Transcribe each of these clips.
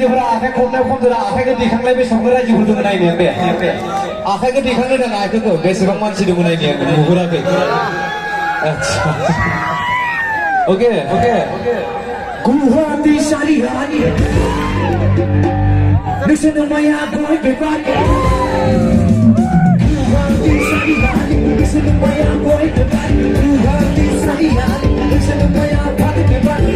रायजोफोरा आखाइ खबनायाव खम जादों आखाइखौ दैखांलाय बेसेबां रायजोफोर दङ नायनाया बे आखाइखौ दैखांनो नाङा आखाइखौ बेसेबां मानसि दङ नायनाया नुहुराखै आच्छा ओके ओके गुवाहाटी सारियारि नोंसोरनो माया बय बेबारि गुवाहाटी सारियारि नोंसोरनो माया बय बेबारि गुवाहाटी सारियारि नोंसोरनो माया बय बेबारि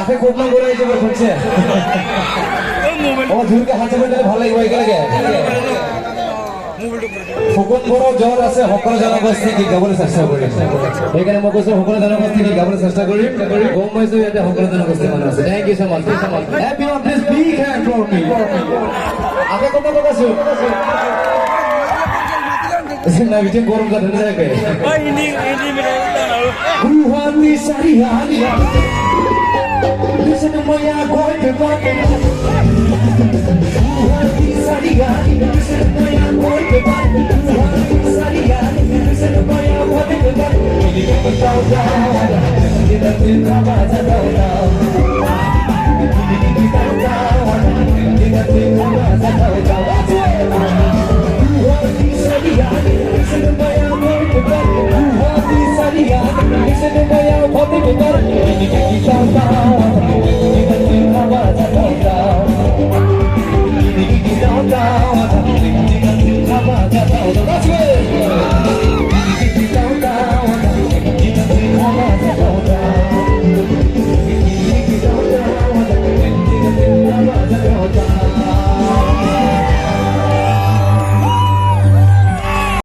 आखाइ खबनांगौ रायजोफोर खनसे ও ঝুলকে হাতে পেলে ভালো লাগবে এখানে সকল জ্বর আছে সকল জনগোষ্ঠী গাবলৈ চেষ্টা কৰি সেইকাৰণে মই কৈছো সকল জনগোষ্ঠী গাবলৈ চেষ্টা কৰি গম পাইছো ইয়াতে সকল জনগোষ্ঠী মানুহ আছে thank you so much happy on this big hand for me আগে কত কথা আছো না বিটে গরম কথা থাকে Guwahati সারিয়ারি Listen to my boy, the boy. Guwahati Sariyari, listen to my boy, the boy. Guwahati Sariyari, listen to my boy, the boy. Ini kita tahu dah, kita tidak baca tahu.